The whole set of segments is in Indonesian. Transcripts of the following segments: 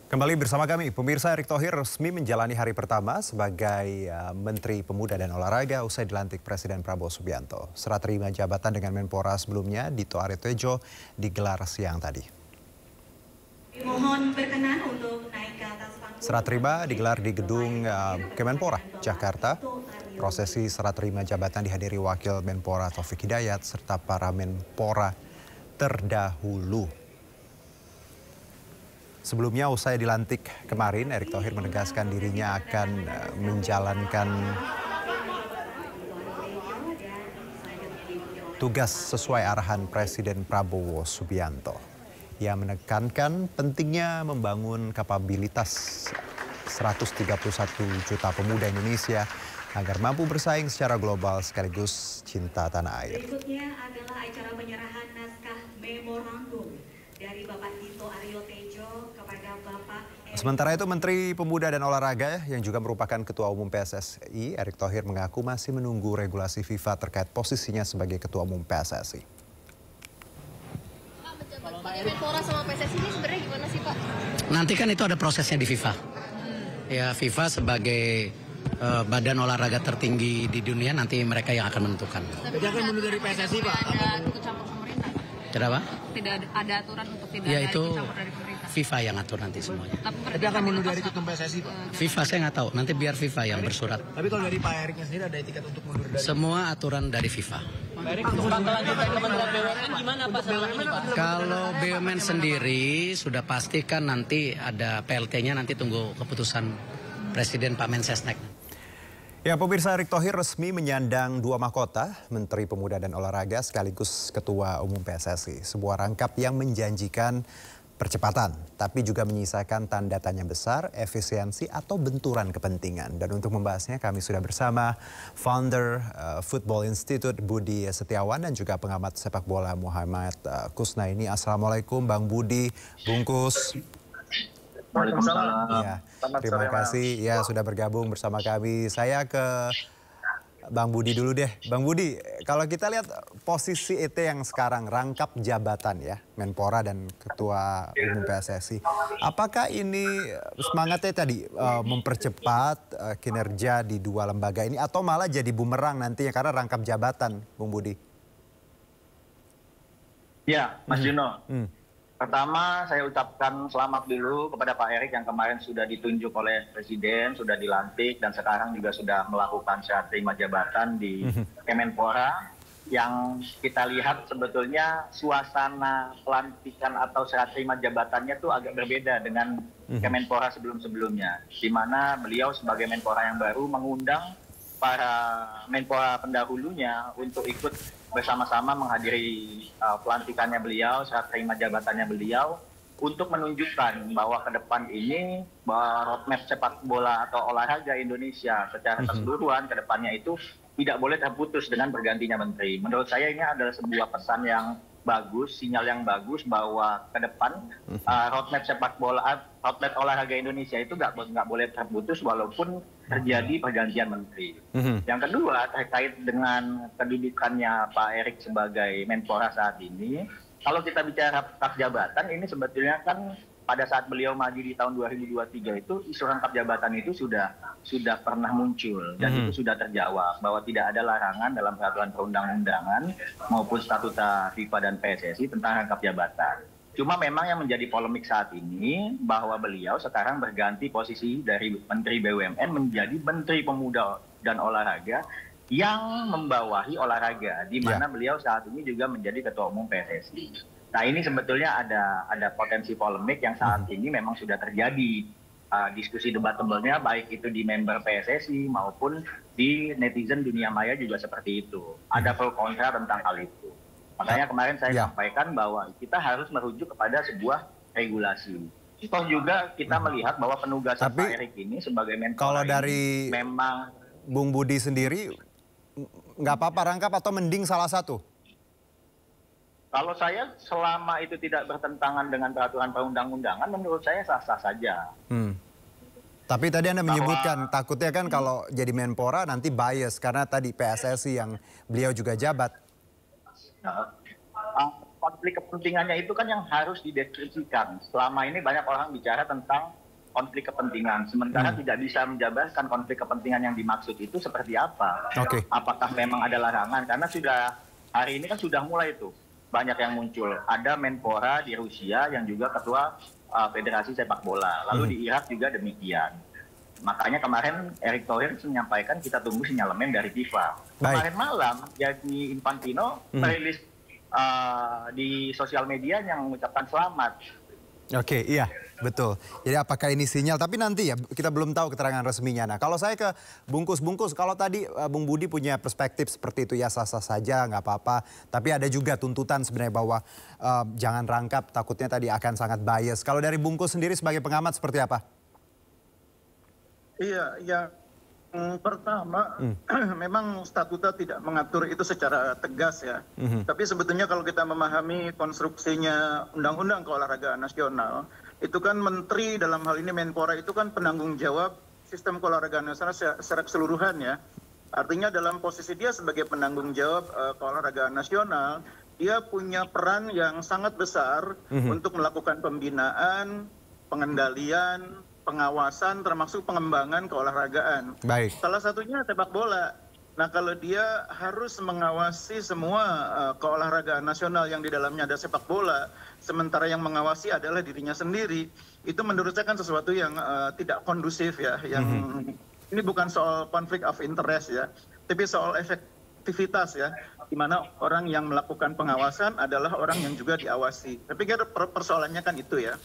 Kembali bersama kami, pemirsa. Erick Thohir resmi menjalani hari pertama sebagai Menteri Pemuda dan Olahraga usai dilantik Presiden Prabowo Subianto. Serah terima jabatan dengan Menpora sebelumnya, Dito Aryo digelar siang tadi. Mohon berkenan untuk naik ke atas panggung. Serah terima digelar di gedung Kemenpora, Jakarta. Prosesi serah terima jabatan dihadiri Wakil Menpora Taufik Hidayat serta para Menpora terdahulu. Sebelumnya usai dilantik kemarin, Erick Thohir menegaskan dirinya akan menjalankan tugas sesuai arahan Presiden Prabowo Subianto. Ia menekankan pentingnya membangun kapabilitas 131 juta pemuda Indonesia agar mampu bersaing secara global sekaligus cinta tanah air. Berikutnya adalah acara penyerahan naskah memorandum dari Bapak Dito Aryo kepada Bapak Sementara itu, Menteri Pemuda dan Olahraga yang juga merupakan Ketua Umum PSSI, Erick Thohir mengaku masih menunggu regulasi FIFA terkait posisinya sebagai Ketua Umum PSSI. Menpora sama PSSI ini sebenarnya gimana sih, Pak? Nanti kan itu ada prosesnya di FIFA. Ya, FIFA sebagai badan olahraga tertinggi di dunia, nanti mereka yang akan menentukan. Jadi akan mundur dari PSSI, Pak? Ada ikut campur pemerintah? Tidak apa? Tidak ada aturan untuk tidak Ya, ada itu ikut campur dari pemerintah? FIFA yang atur nanti semuanya. Tapi akan mundur dari ketum PSSI, Pak? FIFA saya nggak tahu, nanti biar FIFA yang bersurat. Tapi kalau dari Pak Eriknya sendiri ada etikat untuk mundur dari... Semua aturan dari FIFA. Kalau BUMN sendiri sudah pastikan nanti ada PLT-nya, nanti tunggu keputusan Presiden Pak Mensesnek. Ya, pemirsa, Erick Thohir resmi menyandang dua mahkota, Menteri Pemuda dan Olahraga sekaligus Ketua Umum PSSI. Sebuah rangkap yang menjanjikan percepatan, tapi juga menyisakan tanda tanya besar, efisiensi atau benturan kepentingan. Dan untuk membahasnya kami sudah bersama founder Football Institute Budi Setiawan dan juga pengamat sepak bola Muhammad Kusnaini. Assalamualaikum Bang Budi, bungkus. Waalaikumsalam. Ya, terima kasih ya sudah bergabung bersama kami. Saya ke Bang Budi dulu deh. Bang Budi, kalau kita lihat posisi ET yang sekarang rangkap jabatan ya, Menpora dan Ketua Umum PSSI. Apakah ini semangatnya tadi mempercepat kinerja di dua lembaga ini atau malah jadi bumerang nantinya karena rangkap jabatan, Bung Budi? Ya, Mas Juno. Pertama, saya ucapkan selamat dulu kepada Pak Erick yang kemarin sudah ditunjuk oleh Presiden, sudah dilantik, dan sekarang juga sudah melakukan serah terima jabatan di Kemenpora. Yang kita lihat sebetulnya suasana pelantikan atau serah terima jabatannya itu agak berbeda dengan Kemenpora sebelum-sebelumnya. Di mana beliau sebagai Menpora yang baru mengundang para Menpora pendahulunya untuk ikut bersama-sama menghadiri pelantikannya beliau, serah terima jabatannya beliau, untuk menunjukkan bahwa ke depan ini bahwa roadmap sepak bola atau olahraga Indonesia secara keseluruhan ke depannya itu tidak boleh terputus dengan bergantinya menteri. Menurut saya ini adalah sebuah pesan yang bagus, sinyal yang bagus bahwa ke depan roadmap sepak bola, roadmap olahraga Indonesia itu nggak boleh terputus walaupun terjadi pergantian menteri. Yang kedua, terkait dengan kedudukannya Pak Erick sebagai Menpora saat ini, kalau kita bicara rangkap jabatan ini sebetulnya kan pada saat beliau maju di tahun 2023 itu isu rangkap jabatan itu sudah pernah muncul dan itu sudah terjawab bahwa tidak ada larangan dalam peraturan perundang-undangan maupun statuta FIFA dan PSSI tentang rangkap jabatan. Cuma memang yang menjadi polemik saat ini bahwa beliau sekarang berganti posisi dari Menteri BUMN menjadi Menteri Pemuda dan Olahraga yang membawahi olahraga, di mana beliau saat ini juga menjadi Ketua Umum PSSI. Nah, ini sebetulnya ada potensi polemik yang saat ini memang sudah terjadi. Diskusi debatable-nya baik itu di member PSSI maupun di netizen dunia maya juga seperti itu. Ada pro kontra tentang hal itu. Makanya kemarin saya sampaikan bahwa kita harus merujuk kepada sebuah regulasi. Toh juga kita melihat bahwa penugasan Pak Erick ini sebagai Menpora kalau dari memang Bung Budi sendiri nggak apa-apa rangkap atau mending salah satu? Kalau saya selama itu tidak bertentangan dengan peraturan perundang-undangan, menurut saya sah-sah saja. Tapi tadi Anda menyebutkan takutnya kan kalau jadi Menpora nanti bias karena tadi PSSI yang beliau juga jabat. konflik kepentingannya itu kan yang harus dideskripsikan. Selama ini banyak orang bicara tentang konflik kepentingan, sementara tidak bisa menjabarkan konflik kepentingan yang dimaksud itu seperti apa. Oke. Apakah memang ada larangan? Karena sudah hari ini kan sudah mulai tuh banyak yang muncul. Ada Menpora di Rusia yang juga ketua Federasi Sepak Bola. Lalu di Irak juga demikian. Makanya kemarin Erick Thohir menyampaikan kita tunggu sinyalemen dari FIFA. Baik. Kemarin malam Gianni Infantino merilis di sosial media yang mengucapkan selamat. Oke, iya, betul. Jadi apakah ini sinyal? Tapi nanti ya, kita belum tahu keterangan resminya. Nah, kalau saya ke Bungkus, kalau tadi Bung Budi punya perspektif seperti itu, ya sah-sah saja, nggak apa-apa. Tapi ada juga tuntutan sebenarnya bahwa jangan rangkap, takutnya tadi akan sangat bias. Kalau dari Bungkus sendiri sebagai pengamat seperti apa? Iya, yang pertama memang statuta tidak mengatur itu secara tegas ya. Tapi sebetulnya kalau kita memahami konstruksinya Undang-Undang Keolahragaan Nasional, itu kan menteri dalam hal ini Menpora itu kan penanggung jawab sistem keolahragaan nasional secara keseluruhan ya. Artinya dalam posisi dia sebagai penanggung jawab keolahragaan nasional, dia punya peran yang sangat besar untuk melakukan pembinaan, pengendalian, pengawasan termasuk pengembangan keolahragaan. Baik. Salah satunya sepak bola. Nah, kalau dia harus mengawasi semua keolahragaan nasional yang di dalamnya ada sepak bola, sementara yang mengawasi adalah dirinya sendiri, itu menurut saya kan sesuatu yang tidak kondusif ya. Yang ini bukan soal konflik of interest ya, tapi soal efektivitas ya, di mana orang yang melakukan pengawasan adalah orang yang juga diawasi. Saya pikir persoalannya kan itu ya.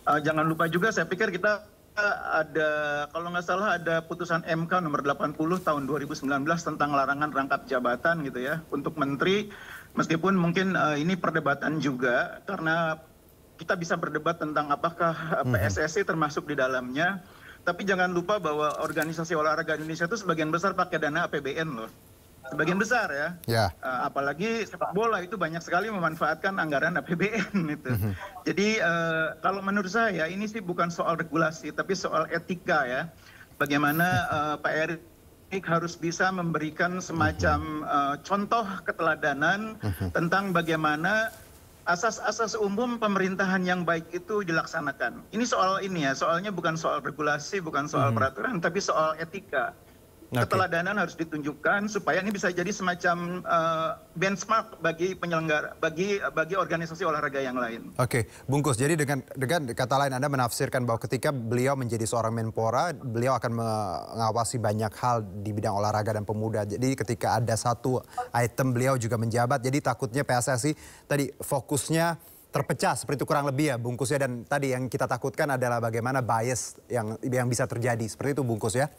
Jangan lupa juga, saya pikir kita ada, kalau nggak salah ada putusan MK nomor 80 tahun 2019 tentang larangan rangkap jabatan gitu ya untuk menteri, meskipun mungkin ini perdebatan juga karena kita bisa berdebat tentang apakah PSSI termasuk di dalamnya, tapi jangan lupa bahwa organisasi olahraga Indonesia itu sebagian besar pakai dana APBN loh. Sebagian besar ya. Apalagi sepak bola itu banyak sekali memanfaatkan anggaran APBN itu. Jadi kalau menurut saya ini sih bukan soal regulasi tapi soal etika ya. Bagaimana Pak Erick harus bisa memberikan semacam contoh keteladanan tentang bagaimana asas-asas umum pemerintahan yang baik itu dilaksanakan. Ini soal ini ya, soalnya bukan soal regulasi, bukan soal peraturan, tapi soal etika. Keteladanan harus ditunjukkan supaya ini bisa jadi semacam benchmark bagi penyelenggara, bagi organisasi olahraga yang lain. Oke, Bungkus. Jadi dengan kata lain Anda menafsirkan bahwa ketika beliau menjadi seorang Menpora, beliau akan mengawasi banyak hal di bidang olahraga dan pemuda. Jadi ketika ada satu item beliau juga menjabat, jadi takutnya PSSI tadi fokusnya terpecah seperti itu kurang lebih ya Bungkus ya. Dan tadi yang kita takutkan adalah bagaimana bias yang bisa terjadi. Seperti itu Bungkus ya.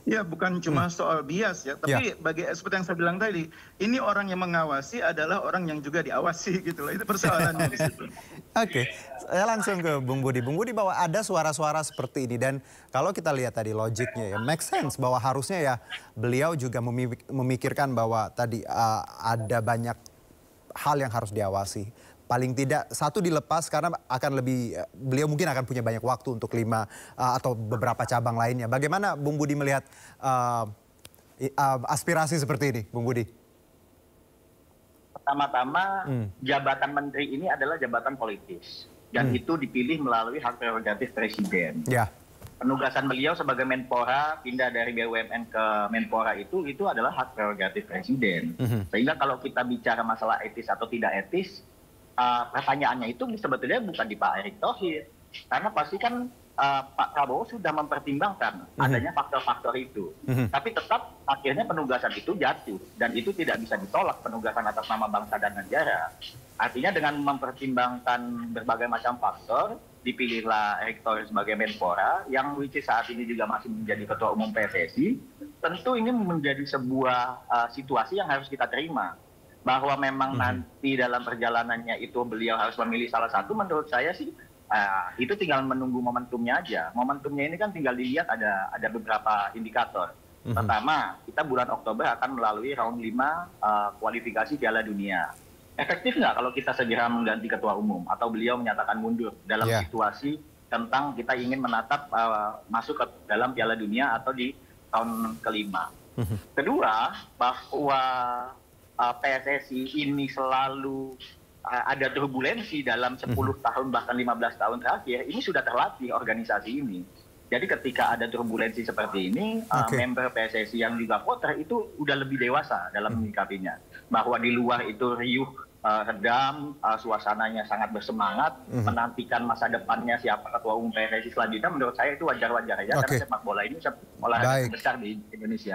Ya, bukan cuma soal bias ya, tapi seperti yang saya bilang tadi, ini orang yang mengawasi adalah orang yang juga diawasi gitu loh. Itu persoalannya di situ. Oke, saya langsung ke Bung Budi. Bung Budi, bahwa ada suara-suara seperti ini dan kalau kita lihat tadi logiknya ya, make sense bahwa harusnya ya beliau juga memikirkan bahwa tadi ada banyak hal yang harus diawasi. Paling tidak satu dilepas karena akan beliau mungkin akan punya banyak waktu untuk 5 atau beberapa cabang lainnya. Bagaimana Bung Budi melihat aspirasi seperti ini, Bung Budi? Pertama-tama jabatan menteri ini adalah jabatan politis dan itu dipilih melalui hak prerogatif presiden. Ya. Penugasan beliau sebagai Menpora pindah dari BUMN ke Menpora itu adalah hak prerogatif presiden. Sehingga kalau kita bicara masalah etis atau tidak etis, pertanyaannya itu sebetulnya bukan di Pak Erick Thohir, karena pasti kan Pak Prabowo sudah mempertimbangkan adanya faktor-faktor itu. Tapi tetap akhirnya penugasan itu jatuh dan itu tidak bisa ditolak, penugasan atas nama bangsa dan negara. Artinya dengan mempertimbangkan berbagai macam faktor, dipilihlah Erick Thohir sebagai Menpora yang which is saat ini juga masih menjadi Ketua Umum PSSI. Tentu ini menjadi sebuah situasi yang harus kita terima. Bahwa memang nanti dalam perjalanannya itu beliau harus memilih salah satu, menurut saya sih itu tinggal menunggu momentumnya aja. Momentumnya ini kan tinggal dilihat ada beberapa indikator. Pertama, kita bulan Oktober akan melalui round 5 kualifikasi Piala Dunia. Efektif nggak kalau kita segera mengganti ketua umum atau beliau menyatakan mundur dalam situasi tentang kita ingin menatap masuk ke dalam Piala Dunia atau di tahun kelima. Kedua, bahwa PSSI ini selalu ada turbulensi dalam 10 tahun bahkan 15 tahun terakhir, ini sudah terlatih organisasi ini. Jadi ketika ada turbulensi seperti ini, member PSSI yang juga voter itu udah lebih dewasa dalam menyikapinya. Bahwa di luar itu riuh, redam, suasananya sangat bersemangat, menantikan masa depannya siapa ketua umum PSSI selanjutnya, menurut saya itu wajar-wajar aja, karena sepak bola ini olahraga besar di Indonesia.